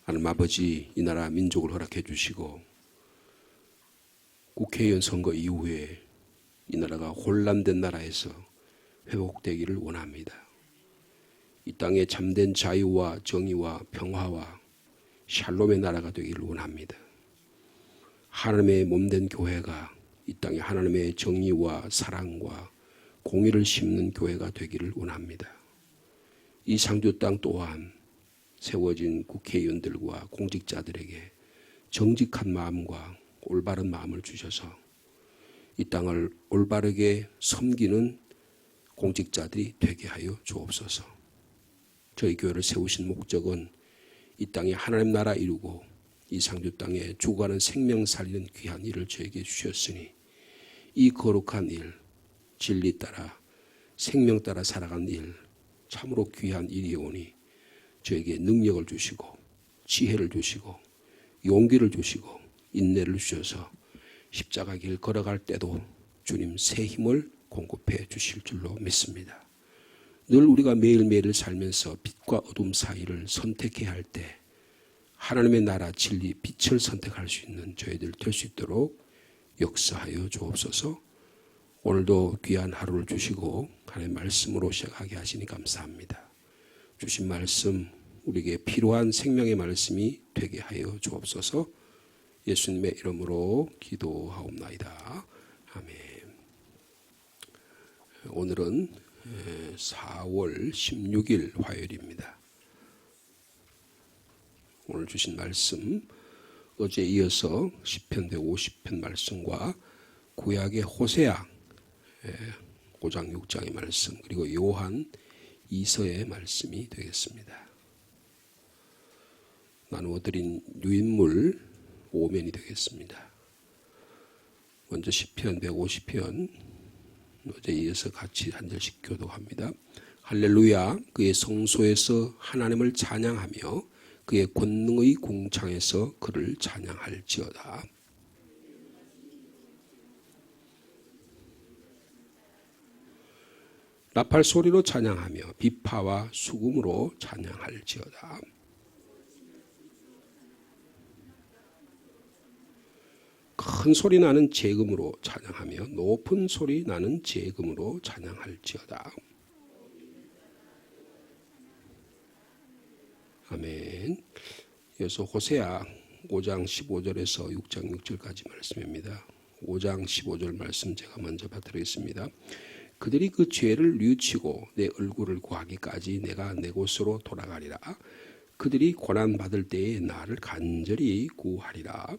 하나님 아버지, 이 나라 민족을 허락해 주시고 국회의원 선거 이후에 이 나라가 혼란된 나라에서 회복되기를 원합니다. 이 땅에 참된 자유와 정의와 평화와 샬롬의 나라가 되기를 원합니다. 하나님의 몸된 교회가 이 땅에 하나님의 정의와 사랑과 공의를 심는 교회가 되기를 원합니다. 이 상주 땅 또한 세워진 국회의원들과 공직자들에게 정직한 마음과 올바른 마음을 주셔서 이 땅을 올바르게 섬기는 공직자들이 되게 하여 주옵소서. 저희 교회를 세우신 목적은 이 땅에 하나님 나라 이루고 이 상주 땅에 죽어가는 생명 살리는 귀한 일을 저에게 주셨으니 이 거룩한 일, 진리 따라 생명 따라 살아가는 일, 참으로 귀한 일이오니 저에게 능력을 주시고 지혜를 주시고 용기를 주시고 인내를 주셔서 십자가 길 걸어갈 때도 주님 새 힘을 공급해 주실 줄로 믿습니다. 늘 우리가 매일매일을 살면서 빛과 어둠 사이를 선택해야 할 때 하나님의 나라 진리 빛을 선택할 수 있는 저희들 될 수 있도록 역사하여 주옵소서. 오늘도 귀한 하루를 주시고 하나님의 말씀으로 시작하게 하시니 감사합니다. 주신 말씀 우리에게 필요한 생명의 말씀이 되게 하여 주옵소서. 예수님의 이름으로 기도하옵나이다. 아멘. 오늘은 4월 16일 화요일입니다. 오늘 주신 말씀 어제 이어서 시편 150편 말씀과 구약의 호세아 5장 6장의 말씀 그리고 요한 2서의 말씀이 되겠습니다. 나누어 드린 유인물 5면이 되겠습니다. 먼저 시편 150편 어제 이어서 같이 한 절씩 교독합니다. 할렐루야. 그의 성소에서 하나님을 찬양하며 그의 권능의 궁창에서 그를 찬양할지어다. 나팔 소리로 찬양하며 비파와 수금으로 찬양할지어다. 큰 소리 나는 재금으로 찬양하며 높은 소리 나는 재금으로 찬양할지어다. 아멘. 이어서 호세아 5장 15절에서 6장 6절까지 말씀입니다. 5장 15절 말씀 제가 먼저 받드리겠습니다. 그들이 그 죄를 뉘우치고 내 얼굴을 구하기까지 내가 내 곳으로 돌아가리라. 그들이 고난받을 때에 나를 간절히 구하리라.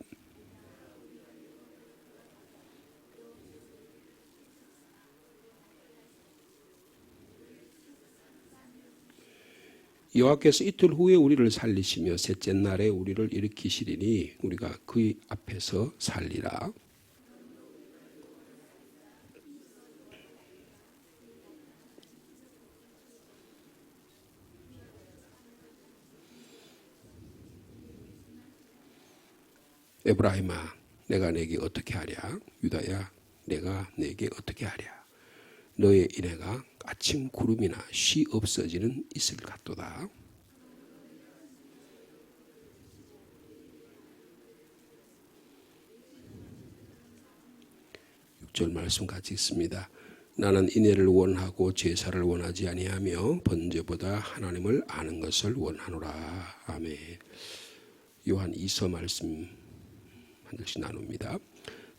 여호와께서 이틀 후에 우리를 살리시며 셋째 날에 우리를 일으키시리니 우리가 그 앞에서 살리라. 에브라임아 내가 내게 어떻게 하랴. 유다야 내가 내게 어떻게 하랴. 너의 인애가 아침 구름이나 쉬 없어지는 이슬 같도다. 절 말씀 같이 읽습니다. 나는 인애를 원하고 제사를 원하지 아니하며 번제보다 하나님을 아는 것을 원하노라. 아멘. 요한 2서 말씀 한 절씩 나눕니다.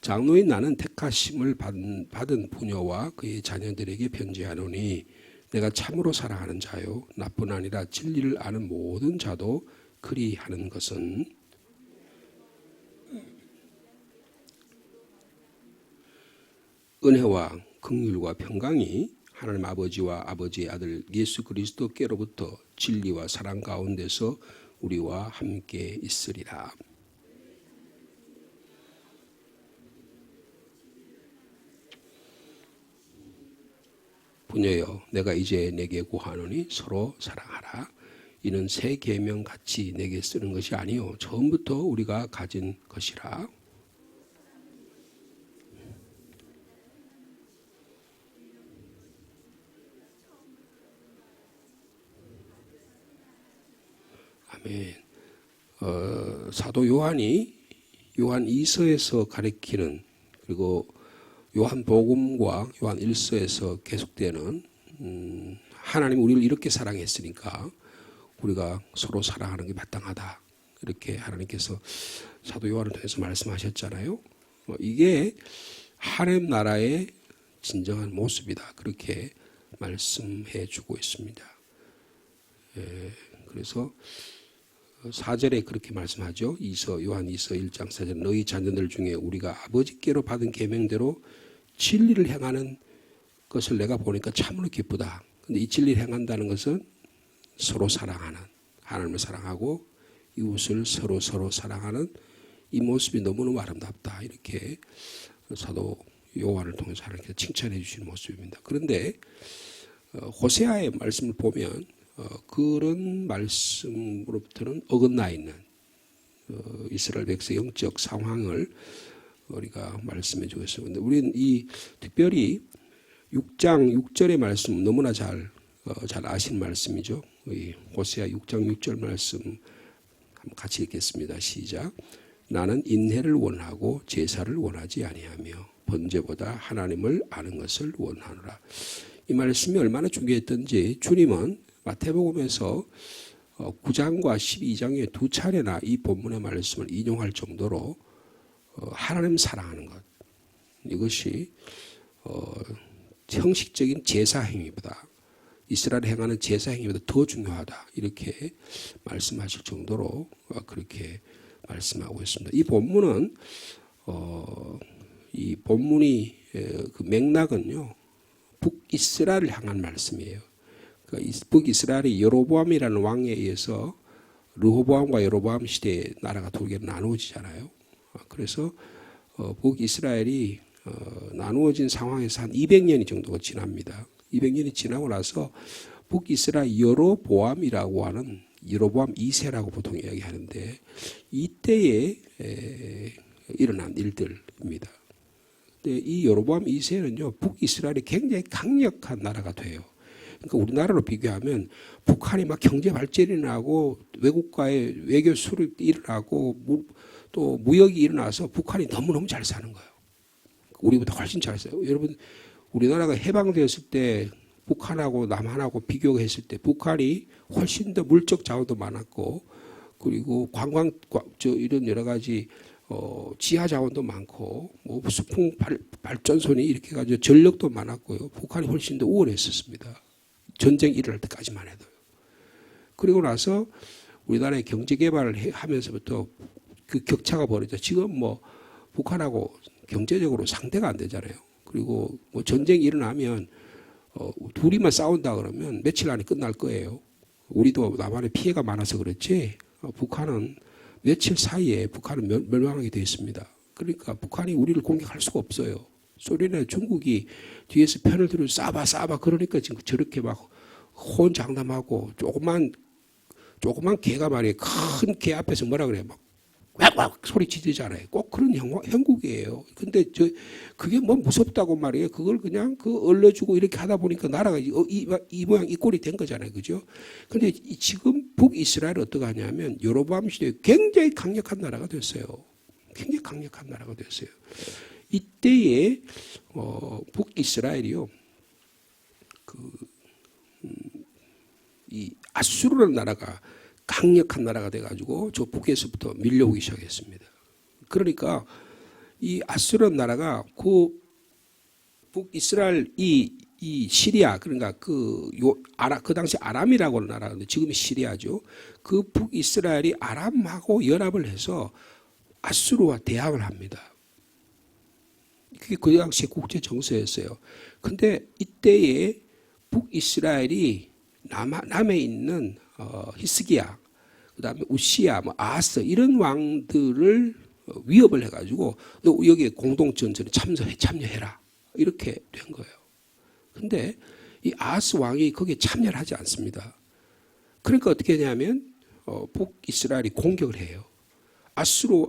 장로인 나는 택하심을 받은 부녀와 그의 자녀들에게 편지하노니 내가 참으로 사랑하는 자요 나뿐 아니라 진리를 아는 모든 자도 그리하는 것은 은혜와 긍휼과 평강이 하나님 아버지와 아버지의 아들 예수 그리스도께로부터 진리와 사랑 가운데서 우리와 함께 있으리라. 부녀여 내가 이제 내게 구하노니 서로 사랑하라. 이는 새 계명 같이 내게 쓰는 것이 아니요 처음부터 우리가 가진 것이라. 아멘. 사도 요한이 요한 2서에서 가리키는, 그리고 요한 복음과 요한 1서에서 계속되는 하나님 우리를 이렇게 사랑했으니까 우리가 서로 사랑하는 게 마땅하다, 이렇게 하나님께서 사도 요한을 통해서 말씀하셨잖아요. 이게 하나님 나라의 진정한 모습이다, 그렇게 말씀해 주고 있습니다. 그래서 4절에 그렇게 말씀하죠. 요한 2서 1장 4절, 너희 자녀들 중에 우리가 아버지께로 받은 계명대로 진리를 행하는 것을 내가 보니까 참으로 기쁘다. 근데 이 진리를 행한다는 것은 서로 사랑하는, 하나님을 사랑하고 이웃을 서로 사랑하는 이 모습이 너무너무 아름답다, 이렇게 사도 요한을 통해서 하나님께서 칭찬해 주시는 모습입니다. 그런데 호세아의 말씀을 보면 그런 말씀으로부터는 어긋나 있는 이스라엘 백성의 영적 상황을 우리가 말씀해 주고 있습니다. 우리는 이 특별히 6장 6절의 말씀 너무나 잘 아시는 말씀이죠. 호세아 6장 6절 말씀 한번 같이 읽겠습니다. 시작. 나는 인내를 원하고 제사를 원하지 아니하며 번제보다 하나님을 아는 것을 원하노라. 이 말씀이 얼마나 중요했던지 주님은 마태복음에서 9장과 12장에 두 차례나 이 본문의 말씀을 인용할 정도로 하나님 사랑하는 것, 이것이 형식적인 제사 행위보다, 이스라엘이 행하는 제사 행위보다 더 중요하다, 이렇게 말씀하실 정도로 그렇게 말씀하고 있습니다. 이 본문은 이 본문이 그 맥락은요, 북이스라엘을 향한 말씀이에요. 북이스라엘이 여로보암이라는 왕에 의해서 르호보암과 여로보암 시대에 나라가 두 개로 나누어지잖아요. 그래서 북이스라엘이 나누어진 상황에서 한 200년이 정도가 지납니다. 200년이 지나고 나서 북이스라엘 여로보암이라고 하는, 여로보암 2세라고 보통 이야기하는데, 이때에 일어난 일들입니다. 근데 이 여로보암 2세는요, 북이스라엘이 굉장히 강력한 나라가 돼요. 그러니까 우리나라로 비교하면 북한이 막 경제 발전이 일어나고 외국과의 외교 수립이 일어나고 또 무역이 일어나서 북한이 너무너무 잘 사는 거예요. 우리보다 훨씬 잘 사요. 여러분, 우리나라가 해방되었을 때 북한하고 남한하고 비교했을 때 북한이 훨씬 더 물적 자원도 많았고, 그리고 이런 여러 가지 지하 자원도 많고, 수풍 발전소니 이렇게 가지고 전력도 많았고요. 북한이 훨씬 더 우월했었습니다. 전쟁 일어날 때까지만 해도요. 그리고 나서 우리나라의 경제 개발을 하면서부터 그 격차가 벌어져. 지금 북한하고 경제적으로 상대가 안 되잖아요. 그리고 전쟁이 일어나면 둘이만 싸운다 그러면 며칠 안에 끝날 거예요. 우리도 남한에 피해가 많아서 그렇지, 북한은 며칠 사이에 북한은 멸망하게 되어 있습니다. 그러니까 북한이 우리를 공격할 수가 없어요. 소련이나 중국이 뒤에서 편을 들어 싸봐 그러니까 지금 저렇게 막 호언장담하고, 조그만 개가 말이에요, 큰 개 앞에서 뭐라 그래요, 막 왁왁 소리 지르잖아요. 꼭 그런 형국이에요. 근데 그게 무섭다고 말이에요. 그걸 그냥 얼려주고 이렇게 하다 보니까 나라가 이 모양 이 꼴이 된 거잖아요. 그죠? 근데 지금 북이스라엘은 어떻게 하냐면 여로보암 시대에 굉장히 강력한 나라가 됐어요. 굉장히 강력한 나라가 됐어요. 이때에 북이스라엘이요, 이 아수르라는 나라가 강력한 나라가 돼가지고 저 북에서부터 밀려오기 시작했습니다. 그러니까 이 아수르라는 나라가 그 북이스라엘 이 시리아, 그러니까 그 당시 아람이라고 하는 나라인데 지금이 시리아죠. 그 북이스라엘이 아람하고 연합을 해서 아수르와 대항을 합니다. 그게 그 당시 국제 정세였어요. 근데 이때에 북이스라엘이 남에 있는 히스기야, 그다음에 우시야, 아하스 이런 왕들을 위협을 해가지고 너 여기에 공동전선에 참여해라, 이렇게 된 거예요. 근데 이 아하스 왕이 거기에 참여를 하지 않습니다. 그러니까 어떻게 하냐면 북이스라엘이 공격을 해요. 아수르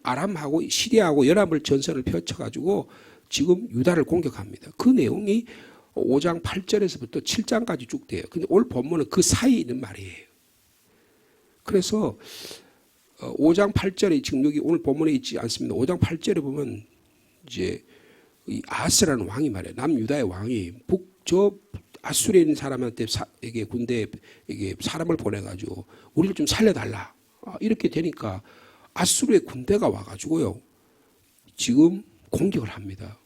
아람하고 시리아하고 연합을 전선을 펼쳐가지고 지금 유다를 공격합니다. 그 내용이 5장 8절에서부터 7장까지 쭉 돼요. 근데 오늘 본문은 그 사이에 있는 말이에요. 그래서 5장 8절에 지금 여기 오늘 본문에 있지 않습니다. 5장 8절에 보면 이제 이 아하스라는 왕이 말이에요. 남유다의 왕이 북저 아수리에 있는 사람한테 이게 군대에 이게 사람을 보내가지고 우리를 좀 살려달라. 이렇게 되니까 아수르의 군대가 와가지고요. 지금 공격을 합니다.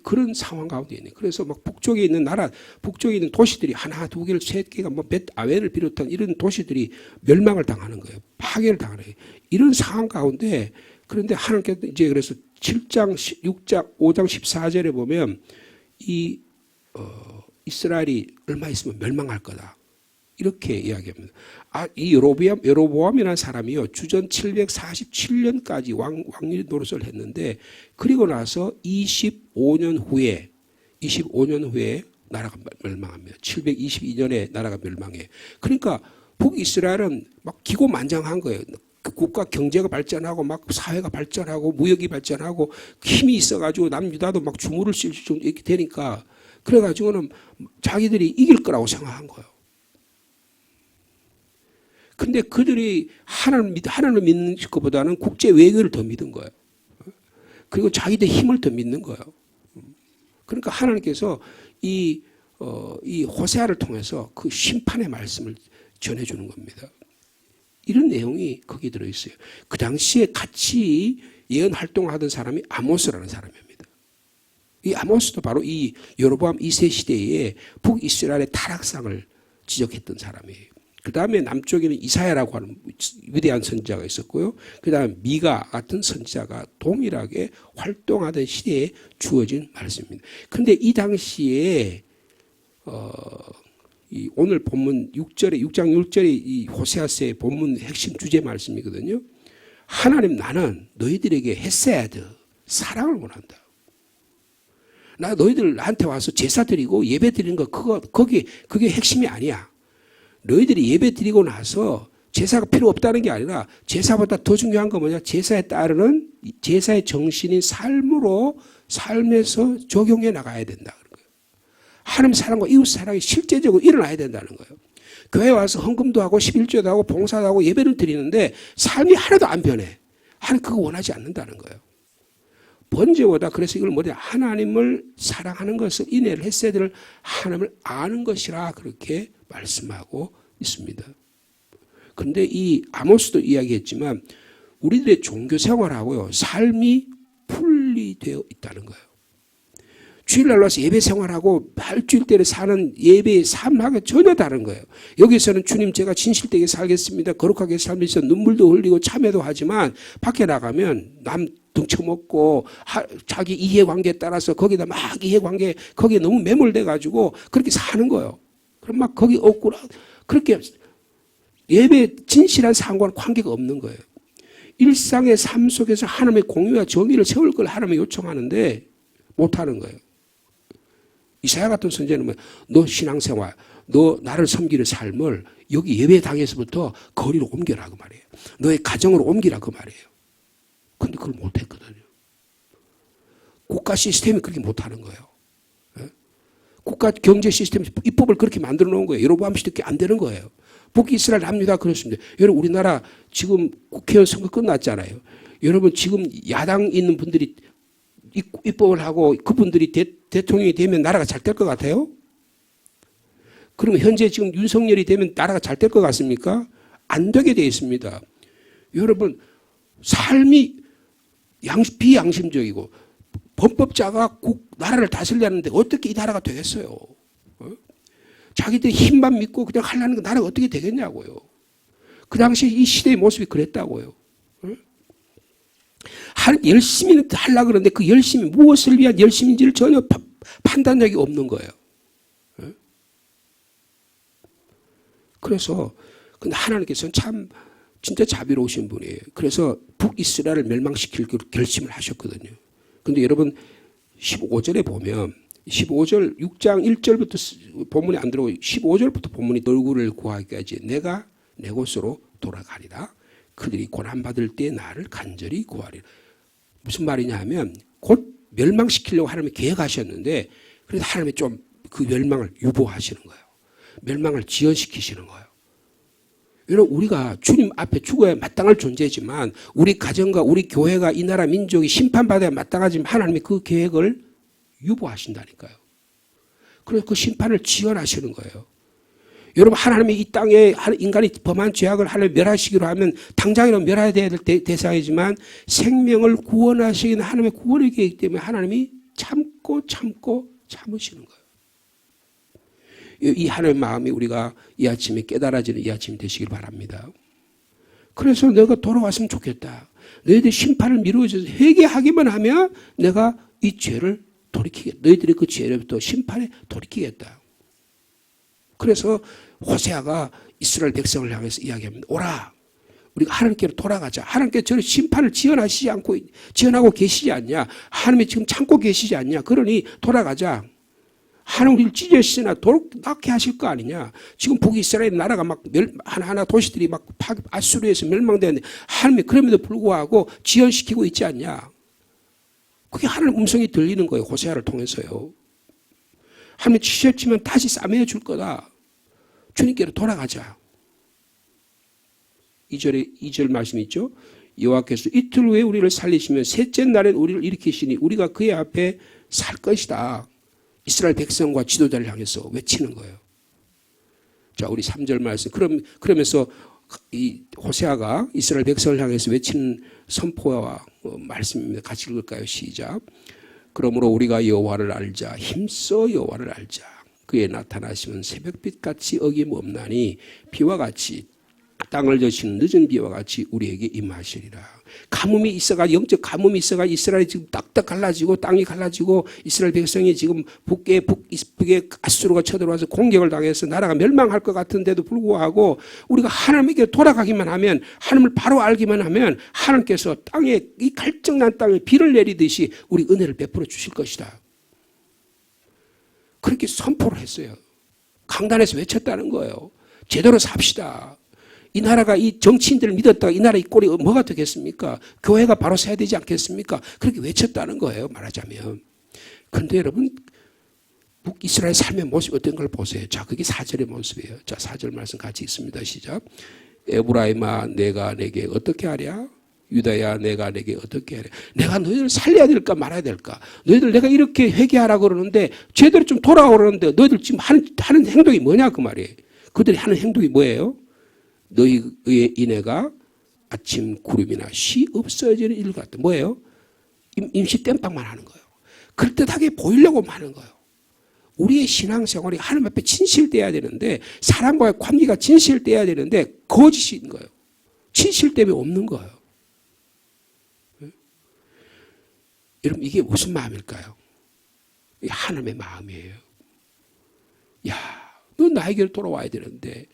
그런 상황 가운데 있네. 그래서 막 북쪽에 있는 나라, 북쪽에 있는 도시들이 하나, 두 개를, 세 개가 뭐 아웬을 비롯한 이런 도시들이 멸망을 당하는 거예요. 파괴를 당하는 거예요. 이런 상황 가운데 그런데 하나님께서 이제 그래서 7장, 6장, 5장 14절에 보면 이스라엘이 얼마 있으면 멸망할 거다. 이렇게 이야기합니다. 이 여로보암이라는 사람이요. 주전 747년까지 왕리 노릇을 했는데 그리고 나서 25년 후에 나라가 멸망합니다. 722년에 나라가 멸망해. 그러니까 북이스라엘은 막 기고만장한 거예요. 그 국가 경제가 발전하고 막 사회가 발전하고 무역이 발전하고 힘이 있어가지고 남유다도 막 주물을 쓸 정도 이렇게 되니까 그래가지고는 자기들이 이길 거라고 생각한 거예요. 근데 그들이 하나님을 믿는 것보다는 국제 외교를 더 믿은 거예요. 그리고 자기들 힘을 더 믿는 거예요. 그러니까 하나님께서 이 호세아를 통해서 그 심판의 말씀을 전해주는 겁니다. 이런 내용이 거기 들어있어요. 그 당시에 같이 예언 활동을 하던 사람이 아모스라는 사람입니다. 이 아모스도 바로 이 여로보암 2세 시대에 북이스라엘의 타락상을 지적했던 사람이에요. 그 다음에 남쪽에는 이사야라고 하는 위대한 선지자가 있었고요. 그 다음에 미가 같은 선지자가 동일하게 활동하던 시대에 주어진 말씀입니다. 그런데 이 당시에 이 오늘 본문 6장 6절의 이 호세아서의 본문 핵심 주제 말씀이거든요. 하나님 나는 너희들에게 헤세드 사랑을 원한다. 너희들 나한테 와서 제사 드리고 예배 드리는 거 그게 핵심이 아니야. 너희들이 예배 드리고 나서 제사가 필요 없다는 게 아니라 제사보다 더 중요한 건 뭐냐? 제사에 따르는 제사의 정신인 삶으로 삶에서 적용해 나가야 된다. 하나님 사랑과 이웃 사랑이 실제적으로 일어나야 된다는 거예요. 교회 와서 헌금도 하고 11조도 하고 봉사도 하고 예배를 드리는데 삶이 하나도 안 변해. 하나님 그거 원하지 않는다는 거예요. 번제보다 그래서 이걸 뭐냐? 하나님을 사랑하는 것을 인해를 헤세드를 하나님을 아는 것이라 그렇게 말씀하고 있습니다. 그런데 이 아모스도 이야기했지만 우리들의 종교 생활하고요 삶이 분리되어 있다는 거예요. 주일날 와서 예배 생활하고 일주일때에 사는 예배의 삶하고 전혀 다른 거예요. 여기서는 주님 제가 진실되게 살겠습니다. 거룩하게 살면서 눈물도 흘리고 참회도 하지만 밖에 나가면 남 등쳐먹고 자기 이해관계에 따라서 거기다 막 이해관계 거기에 너무 매몰돼 가지고 그렇게 사는 거예요. 그럼 막 거기 없구나 그렇게 예배 진실한 삶과는 관계가 없는 거예요. 일상의 삶 속에서 하나님의 공의와 정의를 세울 걸 하나님이 요청하는데 못하는 거예요. 이사야 같은 선지자는 너 신앙생활, 너 나를 섬기는 삶을 여기 예배당에서부터 거리로 옮겨라 그 말이에요. 너의 가정으로 옮기라 그 말이에요. 근데 그걸 못했거든요. 국가 시스템이 그렇게 못하는 거예요. 국가 경제 시스템 입법을 그렇게 만들어 놓은 거예요. 여로보암 시대 안 되는 거예요. 북이스라엘 남유다 그렇습니다. 여러분 우리나라 지금 국회의원 선거 끝났잖아요. 여러분 지금 야당 있는 분들이 입법을 하고 그분들이 대통령이 되면 나라가 잘 될 것 같아요? 그러면 현재 지금 윤석열이 되면 나라가 잘 될 것 같습니까? 안 되게 되어 있습니다. 여러분 삶이 비양심적이고 범법자가 나라를 다스리려는데 어떻게 이 나라가 되겠어요? 자기들이 힘만 믿고 그냥 하려는 거 나라가 어떻게 되겠냐고요. 그 당시 이 시대의 모습이 그랬다고요. 열심히 하려고 그러는데 그 열심이 무엇을 위한 열심인지를 전혀 판단력이 없는 거예요. 그래서 근데 하나님께서는 참 진짜 자비로우신 분이에요. 그래서 북이스라엘을 멸망시킬 결심을 하셨거든요. 그런데 여러분 15절에 보면 15절 6장 1절부터 본문이 안 들어오고 15절부터 본문이 얼굴을 구하기까지 내가 내 곳으로 돌아가리라. 그들이 고난받을 때 나를 간절히 구하리라. 무슨 말이냐 하면 곧 멸망시키려고 하나님이 계획하셨는데 그래서 하나님이 좀 그 멸망을 유보하시는 거예요. 멸망을 지연시키시는 거예요. 여러분, 우리가 주님 앞에 죽어야 마땅할 존재지만 우리 가정과 우리 교회가 이 나라 민족이 심판받아야 마땅하지만 하나님이 그 계획을 유보하신다니까요. 그래서 그 심판을 지연하시는 거예요. 여러분, 하나님이 이 땅에 인간이 범한 죄악을 하나님 멸하시기로 하면 당장이라도 멸해야 될 대상이지만 생명을 구원하시기는 하나님의 구원의 계획이기 때문에 하나님이 참으시는 거예요. 이 하나님의 마음이 우리가 이 아침에 깨달아지는 이 아침이 되시길 바랍니다. 그래서 내가 돌아왔으면 좋겠다. 너희들 심판을 미루어져서 회개하기만 하면 내가 이 죄를 돌이키겠다. 너희들이 그 죄로부터 심판에 돌이키겠다. 그래서 호세아가 이스라엘 백성을 향해서 이야기합니다. 오라, 우리가 하나님께로 돌아가자. 하나님께서 저를 심판을 지연하고 계시지 않냐. 하나님이 지금 참고 계시지 않냐. 그러니 돌아가자. 하나님 우리를 찢으시나 낳게 하실 거 아니냐. 지금 북이스라엘 나라가 막 하나하나 도시들이 막 아수르에서 멸망되는데 하나님이 그럼에도 불구하고 지연시키고 있지 않냐. 그게 하나님 음성이 들리는 거예요. 호세아를 통해서요. 하나님이 치셨지만 다시 싸매어 줄 거다. 주님께로 돌아가자. 2절 말씀 있죠. 여호와께서 이틀 후에 우리를 살리시면 셋째 날엔 우리를 일으키시니 우리가 그의 앞에 살 것이다. 이스라엘 백성과 지도자를 향해서 외치는 거예요. 자, 우리 3절 말씀. 그러면서 이 호세아가 이스라엘 백성을 향해서 외치는 선포와 말씀입니다. 같이 읽을까요? 시작. 그러므로 우리가 여호와를 알자. 힘써 여호와를 알자. 그의 나타나심은 새벽빛같이 어김없나니 비와 같이 땅을 젖히는 늦은 비와 같이 우리에게 임하시리라. 가뭄이 있어가 영적 가뭄이 있어가 이스라엘이 지금 딱딱 갈라지고 땅이 갈라지고 이스라엘 백성이 지금 북에 아수르가 쳐들어와서 공격을 당해서 나라가 멸망할 것 같은데도 불구하고 우리가 하나님에게 돌아가기만 하면 하나님을 바로 알기만 하면 하나님께서 땅에 이 갈증난 땅에 비를 내리듯이 우리 은혜를 베풀어 주실 것이다. 그렇게 선포를 했어요. 강단에서 외쳤다는 거예요. 제대로 삽시다. 이 나라가 이 정치인들을 믿었다가 이 나라 이 꼴이 뭐가 되겠습니까? 교회가 바로 서야 되지 않겠습니까? 그렇게 외쳤다는 거예요. 말하자면. 그런데 여러분 북이스라엘 삶의 모습이 어떤 걸 보세요. 자, 그게 4절의 모습이에요. 자, 4절 말씀 같이 읽습니다. 시작. 에브라임아 내가 내게 어떻게 하랴? 유다야 내가 내게 어떻게 하랴? 내가 너희들 살려야 될까 말아야 될까? 너희들 내가 이렇게 회개하라고 그러는데 제대로 좀 돌아오라는데 너희들 지금 하는 행동이 뭐냐 그 말이에요. 그들이 하는 행동이 뭐예요? 너희의 인애가 아침 구름이나 쉬 없어지는 일 같다. 뭐예요? 임시 땜빵만 하는 거예요. 그럴듯하게 보이려고 하는 거예요. 우리의 신앙생활이 하나님 앞에 진실돼야 되는데 사람과의 관계가 진실돼야 되는데 거짓인 거예요. 진실됨이 없는 거예요. 여러분 이게 무슨 마음일까요? 이게 하나님의 마음이에요. 야, 너 나에게로 돌아와야 되는데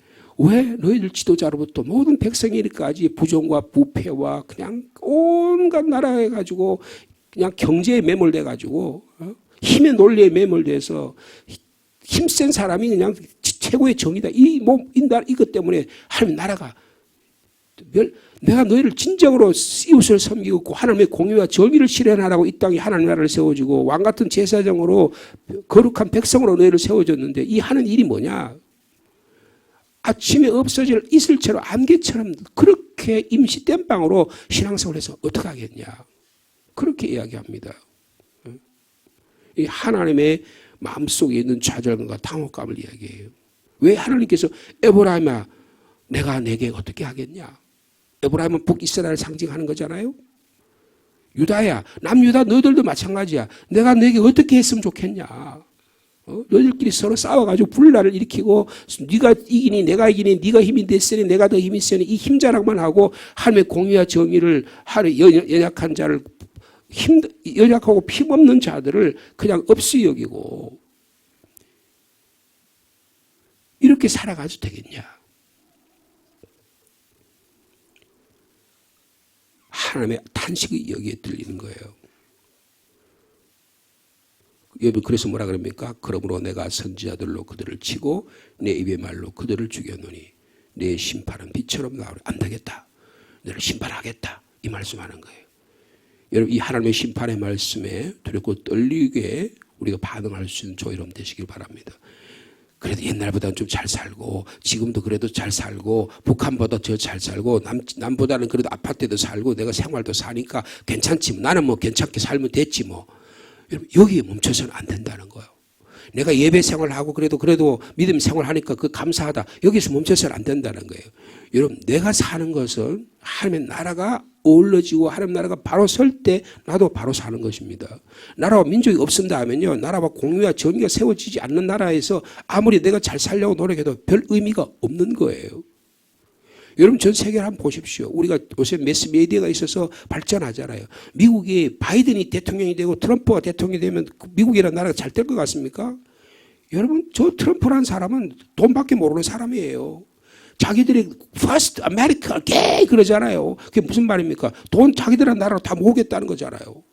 왜 너희들 지도자로부터 모든 백성에게까지 부정과 부패와 그냥 온갖 나라에 가지고 그냥 경제에 매몰돼 가지고 힘의 논리에 매몰돼서 힘센 사람이 그냥 최고의 정의다. 이것 때문에 하나님 나라가 내가 너희를 진정으로 이웃을 섬기고 하나님의 공의와 정의를 실현하라고 이 땅에 하나님 나라를 세워주고 왕같은 제사장으로 거룩한 백성으로 너희를 세워줬는데 이 하는 일이 뭐냐? 아침에 없어질 이슬처럼 안개처럼 그렇게 임시 땜빵으로 신앙생활을 해서 어떻게 하겠냐. 그렇게 이야기합니다. 이 하나님의 마음속에 있는 좌절감과 당혹감을 이야기해요. 왜 하나님께서 에브라임아 내가 내게 어떻게 하겠냐. 에브라임은 북이스라엘을 상징하는 거잖아요. 유다야 남유다 너희들도 마찬가지야. 내가 내게 어떻게 했으면 좋겠냐. 너희들끼리 서로 싸워가지고 분란을 일으키고 네가 이기니 내가 이기니 네가 힘이 됐으니 내가 더 힘이 있으니 이 힘자랑만 하고 하나님의 공의와 정의를 연약한 자를 연약하고 힘없는 자들을 그냥 없이 여기고 이렇게 살아가도 되겠냐. 하나님의 탄식이 여기에 들리는 거예요. 여러분 그래서 뭐라 그럽니까? 그러므로 내가 선지자들로 그들을 치고 내 입의 말로 그들을 죽여노니 내 심판은 빛처럼 나오리. 안 되겠다. 너를 심판하겠다. 이 말씀하는 거예요. 여러분 이 하나님의 심판의 말씀에 두렵고 떨리게 우리가 반응할 수 있는 조여름 되시길 바랍니다. 그래도 옛날보다는 좀 잘 살고 지금도 그래도 잘 살고 북한보다 더 잘 살고 남보다는 그래도 아파트에도 살고 내가 생활도 사니까 괜찮지 뭐. 나는 뭐 괜찮게 살면 됐지 뭐. 여러분 여기에 멈춰서는 안 된다는 거예요. 내가 예배 생활하고 그래도 믿음 생활하니까 그 감사하다. 여기서 멈춰서는 안 된다는 거예요. 여러분 내가 사는 것은 하나님의 나라가 어우러지고 하나님 나라가 바로 설 때 나도 바로 사는 것입니다. 나라와 민족이 없습니다 하면요. 나라와 공의와 정의가 세워지지 않는 나라에서 아무리 내가 잘 살려고 노력해도 별 의미가 없는 거예요. 여러분 전 세계를 한번 보십시오. 우리가 요새 매스미디어가 있어서 발전하잖아요. 미국이 바이든이 대통령이 되고 트럼프가 대통령이 되면 미국이라는 나라가 잘 될 것 같습니까? 여러분 저 트럼프라는 사람은 돈밖에 모르는 사람이에요. 자기들이 First America gay 그러잖아요. 그게 무슨 말입니까? 돈 자기들한 나라로 다 모으겠다는 거잖아요.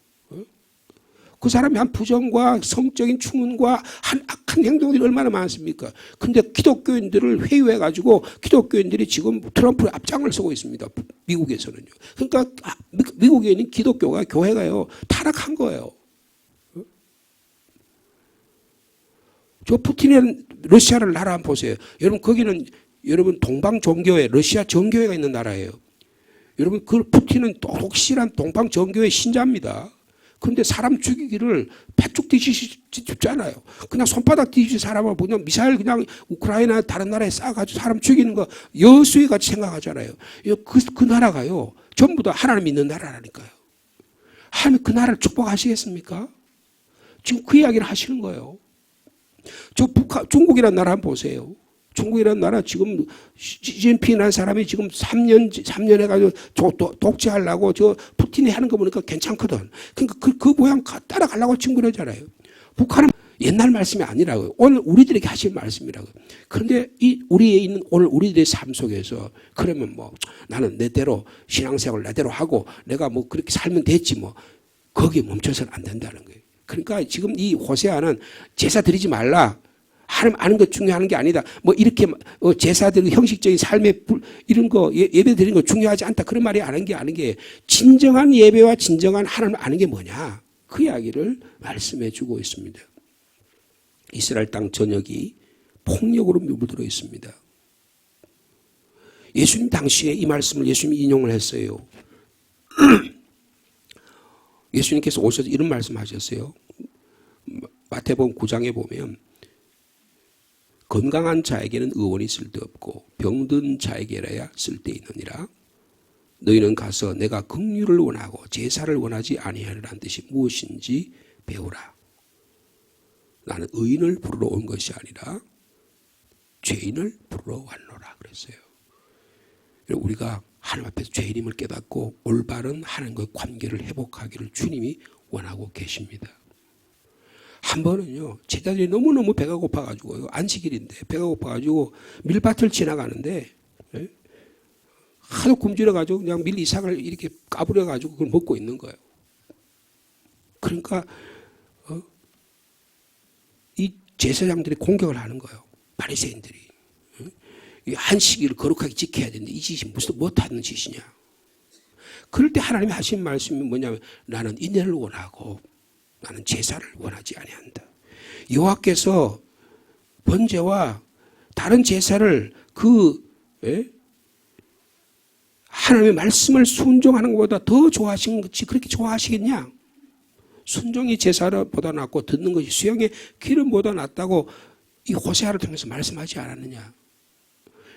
그 사람이 한 부정과 성적인 추문과 한 악한 행동들이 얼마나 많습니까? 근데 기독교인들을 회유해가지고 기독교인들이 지금 트럼프의 앞장을 서고 있습니다. 미국에서는요. 그러니까 미국에 있는 기독교가 교회가요 타락한 거예요. 저 푸틴의 러시아를 나라 한번 보세요. 여러분 거기는 여러분 동방 종교회 러시아 정교회가 있는 나라예요. 여러분 그 푸틴은 독실한 동방 정교회 신자입니다. 그런데 사람 죽이기를 팥죽 뒤지시 죽잖아요. 그냥 손바닥 뒤지시 사람을 그냥 미사일 그냥 우크라이나 다른 나라에 쏴가지고 사람 죽이는 거 여수에 같이 생각하잖아요. 그 나라가요 전부 다 하나님 믿는 나라라니까요. 하나님 그 나라를 축복하시겠습니까? 지금 그 이야기를 하시는 거예요. 저 중국이라는 나라 한번 보세요. 중국이라는 나라 지금 시진핑이라는 사람이 지금 3년 해가지고 독재하려고 저 푸틴이 하는 거 보니까 괜찮거든. 그러니까 그 모양 따라가려고 지금 그러잖아요. 북한은 옛날 말씀이 아니라고요. 오늘 우리들에게 하신 말씀이라고요. 그런데 우리에 있는 오늘 우리들의 삶 속에서 그러면 뭐 나는 내대로 신앙생활을 내대로 하고 내가 뭐 그렇게 살면 됐지 뭐. 거기에 멈춰서는 안 된다는 거예요. 그러니까 지금 이 호세아는 제사 드리지 말라. 하나님 아는 것 중요한 게 아니다. 뭐 이렇게 제사들 형식적인 삶의 이런 거 예배 드리는 거 중요하지 않다. 그런 말이 아는 게 진정한 예배와 진정한 하나님을 아는 게 뭐냐. 그 이야기를 말씀해 주고 있습니다. 이스라엘 땅 전역이 폭력으로 물들어 있습니다. 예수님 당시에 이 말씀을 예수님이 인용을 했어요. 예수님께서 오셔서 이런 말씀하셨어요. 마태복음 9장에 보면 건강한 자에게는 의원이 쓸데없고 병든 자에게라야 쓸데있느니라. 너희는 가서 내가 긍휼을 원하고 제사를 원하지 아니하리라는 뜻이 무엇인지 배우라. 나는 의인을 부르러 온 것이 아니라 죄인을 부르러 왔노라 그랬어요. 우리가 하나님 앞에서 죄인임을 깨닫고 올바른 하나님과의 관계를 회복하기를 주님이 원하고 계십니다. 한 번은요, 제자들이 너무너무 배가 고파가지고, 안식일인데, 배가 고파가지고 밀밭을 지나가는데, 하도 굶주려가지고 그냥 밀 이삭을 이렇게 까부려가지고 그걸 먹고 있는 거예요. 그러니까, 이 제사장들이 공격을 하는 거예요. 바리새인들이. 이 안식일을 거룩하게 지켜야 되는데 이 짓이 무슨 못하는 짓이냐. 그럴 때 하나님이 하신 말씀이 뭐냐면 나는 인내를 원하고 나는 제사를 원하지 아니한다. 여호와께서 번제와 다른 제사를 하나님의 말씀을 순종하는 것보다 더 좋아하시는 것이 그렇게 좋아하시겠냐? 순종이 제사보다 낫고 듣는 것이 수양의 기름보다 낫다고 이 호세아를 통해서 말씀하지 않았느냐?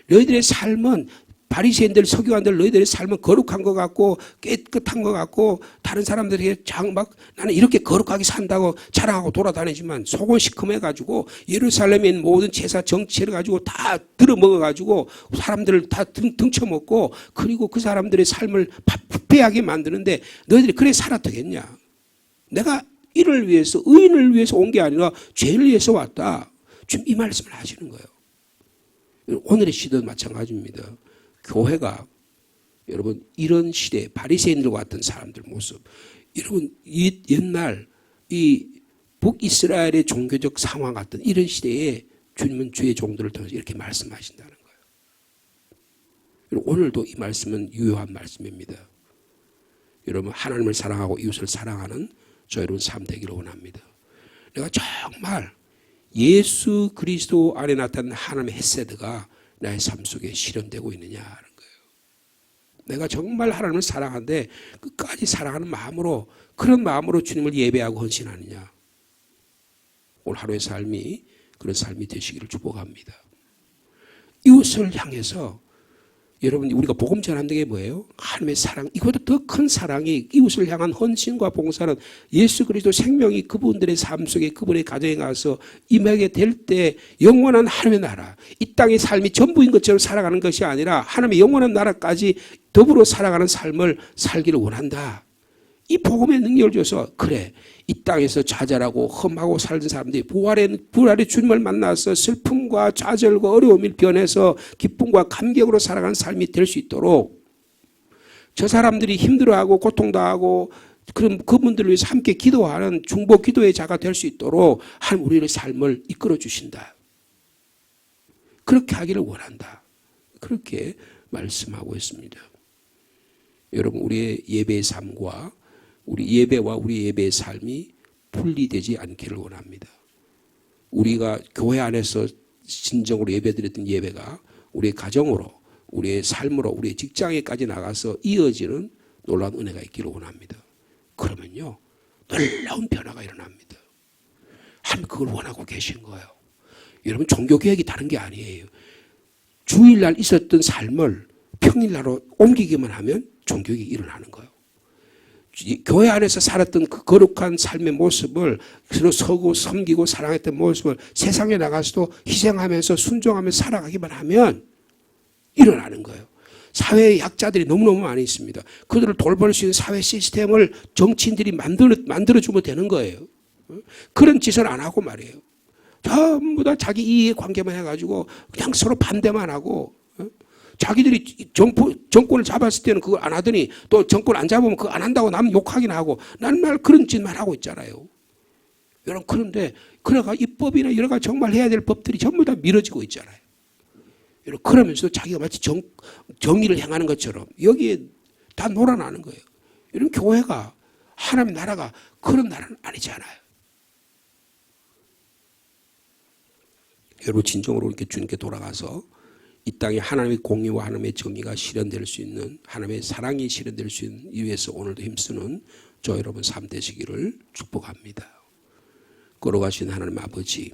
너희들의 삶은 바리새인들 서기관들 너희들의 삶은 거룩한 것 같고 깨끗한 것 같고 다른 사람들에게 막 나는 이렇게 거룩하게 산다고 자랑하고 돌아다니지만 속은 시커매가지고 예루살렘에 있는 모든 제사 정치를 가지고 다 들어먹어가지고 사람들을 다 등쳐먹고 그리고 그 사람들의 삶을 부패하게 만드는데 너희들이 그래 살아되겠냐. 내가 이를 위해서 의인을 위해서 온 게 아니라 죄를 위해서 왔다. 지금 이 말씀을 하시는 거예요. 오늘의 시대도 마찬가지입니다. 교회가 여러분 이런 시대 바리새인들과 같은 사람들 모습 여러분 옛날 이 북이스라엘의 종교적 상황 같은 이런 시대에 주님은 주의 종들을 통해서 이렇게 말씀하신다는 거예요. 오늘도 이 말씀은 유효한 말씀입니다. 여러분 하나님을 사랑하고 이웃을 사랑하는 저 여러분 삶 되기를 원합니다. 내가 정말 예수 그리스도 안에 나타난 하나님의 헤세드가 나의 삶 속에 실현되고 있느냐 하는 거예요. 내가 정말 하나님을 사랑하는데 끝까지 사랑하는 마음으로, 그런 마음으로 주님을 예배하고 헌신하느냐. 오늘 하루의 삶이 그런 삶이 되시기를 축복합니다. 이웃을 향해서, 여러분, 우리가 복음 전하는 게 뭐예요? 하나님의 사랑, 이보다 더 큰 사랑이, 이웃을 향한 헌신과 봉사는 예수 그리스도 생명이 그분들의 삶 속에, 그분의 가정에 가서 임하게 될 때 영원한 하나님의 나라, 이 땅의 삶이 전부인 것처럼 살아가는 것이 아니라 하나님의 영원한 나라까지 더불어 살아가는 삶을 살기를 원한다. 이 복음의 능력을 줘서, 그래, 이 땅에서 좌절하고 험하고 살던 사람들이 부활의 주님을 만나서 슬픔과 좌절과 어려움을 변해서 기쁨과 감격으로 살아가는 삶이 될 수 있도록, 저 사람들이 힘들어하고 고통당하고 그런 그분들을 위해서 함께 기도하는 중보 기도의 자가 될 수 있도록 하나님 우리의 삶을 이끌어 주신다. 그렇게 하기를 원한다. 그렇게 말씀하고 있습니다. 여러분, 우리의 예배의 삶과 우리 예배와 우리 예배의 삶이 분리되지 않기를 원합니다. 우리가 교회 안에서 진정으로 예배드렸던 예배가 우리의 가정으로, 우리의 삶으로, 우리의 직장에까지 나가서 이어지는 놀라운 은혜가 있기를 원합니다. 그러면요, 놀라운 변화가 일어납니다. 하나님 그걸 원하고 계신 거예요. 여러분, 종교개혁이 다른 게 아니에요. 주일날 있었던 삶을 평일날로 옮기기만 하면 종교개혁이 일어나는 거예요. 교회 안에서 살았던 그 거룩한 삶의 모습을, 서로 서고 섬기고 사랑했던 모습을 세상에 나가서도 희생하면서 순종하면서 살아가기만 하면 일어나는 거예요. 사회의 약자들이 너무너무 많이 있습니다. 그들을 돌볼 수 있는 사회 시스템을 정치인들이 만들어주면 되는 거예요. 그런 짓을 안 하고 말이에요. 전부 다 자기 이해 관계만 해가지고 그냥 서로 반대만 하고, 자기들이 정권을 잡았을 때는 그걸 안 하더니 또 정권 안 잡으면 그거 안 한다고 남 욕하긴 하고, 나는 날 그런 짓만 하고 있잖아요. 여러분, 그런데 그러가 입법이나 여러 가지 정말 해야 될 법들이 전부 다 미뤄지고 있잖아요. 여러분, 그러면서도 자기가 마치 정의를 행하는 것처럼 여기에 다 놀아나는 거예요. 여러분, 교회가, 하나님의 나라가 그런 나라는 아니잖아요. 여러분, 진정으로 이렇게 주님께 돌아가서 이 땅에 하나님의 공의와 하나님의 정의가 실현될 수 있는, 하나님의 사랑이 실현될 수 있는 위해서 오늘도 힘쓰는 저 여러분 삶 되시기를 축복합니다. 걸어가신 하나님 아버지,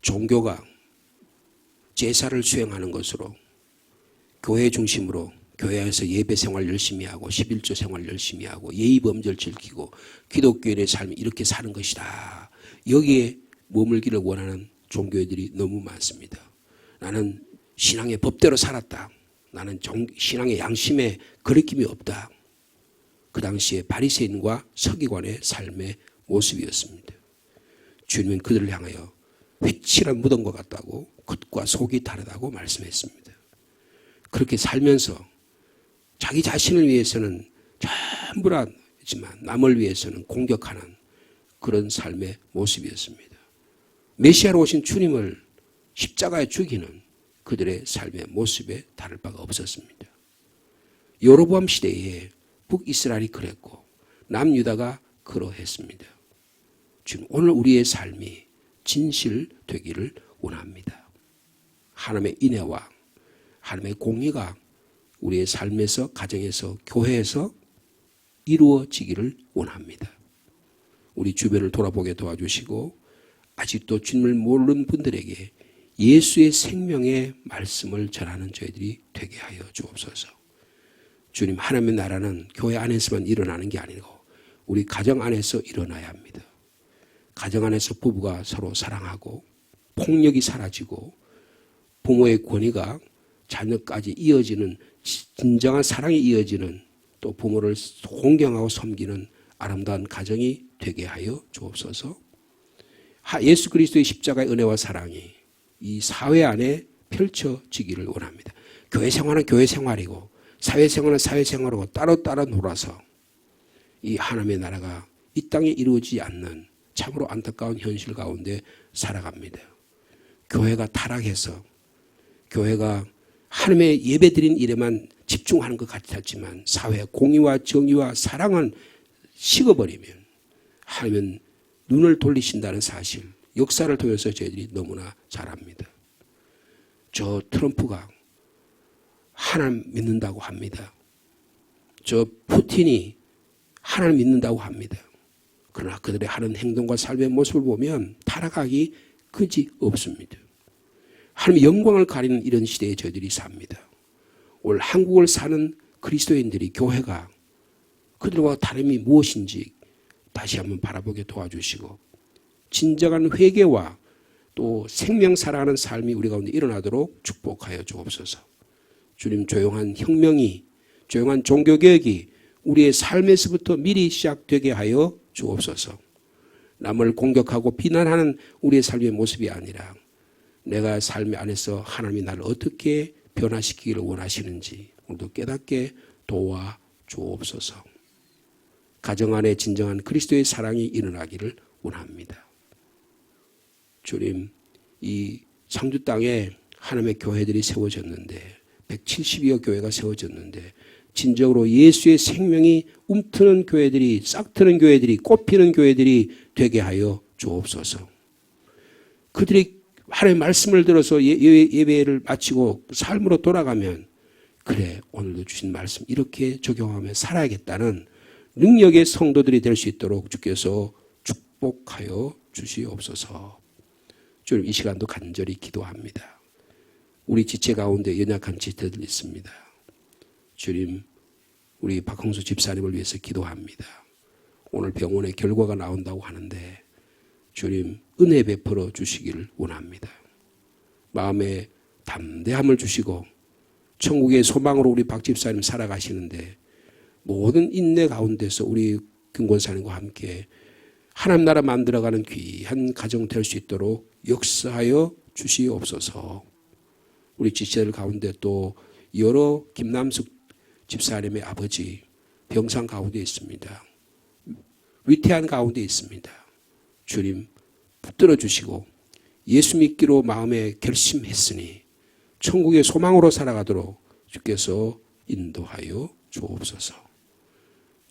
종교가 제사를 수행하는 것으로, 교회 중심으로 교회에서 예배 생활 열심히 하고 11조 생활 열심히 하고 예의 범절 지키고 기독교인의 삶이 이렇게 사는 것이다. 여기에 머물기를 원하는 종교인들이 너무 많습니다. 나는 신앙의 법대로 살았다. 나는 신앙의 양심에 거리낌이 없다. 그 당시에 바리새인과 서기관의 삶의 모습이었습니다. 주님은 그들을 향하여 회칠한 무덤과 같다고, 겉과 속이 다르다고 말씀했습니다. 그렇게 살면서 자기 자신을 위해서는 전부 다지만 남을 위해서는 공격하는 그런 삶의 모습이었습니다. 메시아로 오신 주님을 십자가에 죽이는 그들의 삶의 모습에 다를 바가 없었습니다. 여로보암 시대에 북이스라엘이 그랬고 남유다가 그러했습니다. 주님, 오늘 우리의 삶이 진실되기를 원합니다. 하나님의 인애와 하나님의 공의가 우리의 삶에서, 가정에서, 교회에서 이루어지기를 원합니다. 우리 주변을 돌아보게 도와주시고 아직도 주님을 모르는 분들에게 예수의 생명의 말씀을 전하는 저희들이 되게 하여 주옵소서. 주님, 하나님의 나라는 교회 안에서만 일어나는 게 아니고 우리 가정 안에서 일어나야 합니다. 가정 안에서 부부가 서로 사랑하고 폭력이 사라지고 부모의 권위가 자녀까지 이어지는, 진정한 사랑이 이어지는, 또 부모를 공경하고 섬기는 아름다운 가정이 되게 하여 주옵소서. 예수 그리스도의 십자가의 은혜와 사랑이 이 사회 안에 펼쳐지기를 원합니다. 교회 생활은 교회 생활이고 사회생활은 사회생활이고 따로따로 놀아서 이 하나님의 나라가 이 땅에 이루어지지 않는 참으로 안타까운 현실 가운데 살아갑니다. 교회가 타락해서 교회가 하나님의 예배드린 일에만 집중하는 것 같았지만 사회 공의와 정의와 사랑은 식어버리면 하나님은 눈을 돌리신다는 사실, 역사를 통해서 저희들이 너무나 잘 압니다. 저 트럼프가 하나님 믿는다고 합니다. 저 푸틴이 하나님 믿는다고 합니다. 그러나 그들의 하는 행동과 삶의 모습을 보면 타락하기 그지 없습니다. 하나님의 영광을 가리는 이런 시대에 저희들이 삽니다. 오늘 한국을 사는 그리스도인들이, 교회가 그들과 다름이 무엇인지 다시 한번 바라보게 도와주시고 진정한 회개와 또 생명 살아가는 삶이 우리 가운데 일어나도록 축복하여 주옵소서. 주님, 조용한 혁명이, 조용한 종교개혁이 우리의 삶에서부터 미리 시작되게 하여 주옵소서. 남을 공격하고 비난하는 우리의 삶의 모습이 아니라 내가 삶의 안에서 하나님이 나를 어떻게 변화시키기를 원하시는지 오늘도 깨닫게 도와 주옵소서. 가정 안에 진정한 그리스도의 사랑이 일어나기를 원합니다. 주님, 이 상주 땅에 하나님의 교회들이 세워졌는데 170여 교회가 세워졌는데 진정으로 예수의 생명이 움트는 교회들이, 싹트는 교회들이, 꽃피는 교회들이 되게 하여 주옵소서. 그들이 하나님의 말씀을 들어서 예배를 마치고 삶으로 돌아가면 그래, 오늘도 주신 말씀 이렇게 적용하며 살아야겠다는 능력의 성도들이 될 수 있도록 주께서 축복하여 주시옵소서. 주님, 이 시간도 간절히 기도합니다. 우리 지체 가운데 연약한 지체들 있습니다. 주님, 우리 박홍수 집사님을 위해서 기도합니다. 오늘 병원에 결과가 나온다고 하는데 주님, 은혜 베풀어 주시기를 원합니다. 마음에 담대함을 주시고 천국의 소망으로 우리 박 집사님 살아가시는데 모든 인내 가운데서 우리 김권사님과 함께 하나님 나라 만들어가는 귀한 가정 될 수 있도록 역사하여 주시옵소서. 우리 지체들 가운데 또 여러 김남숙 집사님의 아버지 병상 가운데 있습니다. 위태한 가운데 있습니다. 주님, 붙들어 주시고 예수 믿기로 마음에 결심했으니 천국의 소망으로 살아가도록 주께서 인도하여 주옵소서.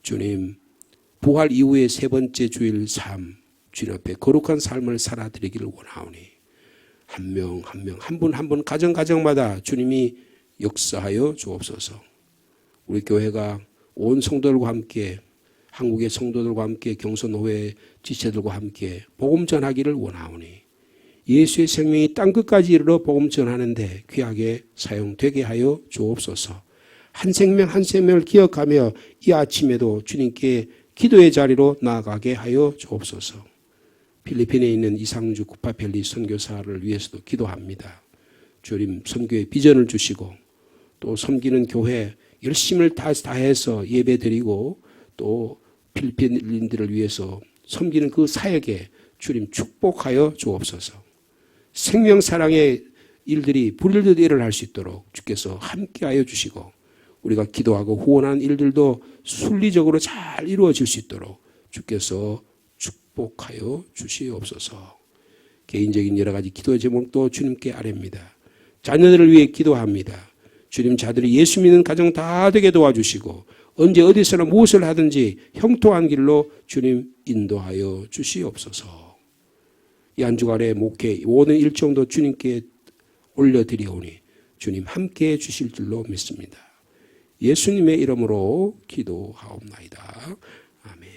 주님, 부활 이후의 세 번째 주일 삶, 주님 앞에 거룩한 삶을 살아드리기를 원하오니 한 명 한 명, 한 분 한 분, 가정마다 주님이 역사하여 주옵소서. 우리 교회가 온 성도들과 함께, 한국의 성도들과 함께, 경선노회 지체들과 함께 복음 전하기를 원하오니 예수의 생명이 땅끝까지 이르러 복음 전하는데 귀하게 사용되게 하여 주옵소서. 한 생명 한 생명을 기억하며 이 아침에도 주님께 기도의 자리로 나아가게 하여 주옵소서. 필리핀에 있는 이상주 구파펠리 선교사를 위해서도 기도합니다. 주님, 선교의 비전을 주시고 또 섬기는 교회 열심을 다해서 예배드리고 또 필리핀인들을 위해서 섬기는 그 사역에 주님 축복하여 주옵소서. 생명사랑의 일들이 불일듯 일어날 수 있도록 주께서 함께하여 주시고 우리가 기도하고 후원하는 일들도 순리적으로 잘 이루어질 수 있도록 주께서 축복하여 주시옵소서. 개인적인 여러 가지 기도의 제목도 주님께 아뢰입니다. 자녀들을 위해 기도합니다. 주님, 자들이 예수 믿는 가정 다 되게 도와주시고 언제 어디서나 무엇을 하든지 형통한 길로 주님 인도하여 주시옵소서. 이 한 주간의 목회 모든 일정도 주님께 올려드리오니 주님 함께해 주실 줄로 믿습니다. 예수님의 이름으로 기도하옵나이다. 아멘.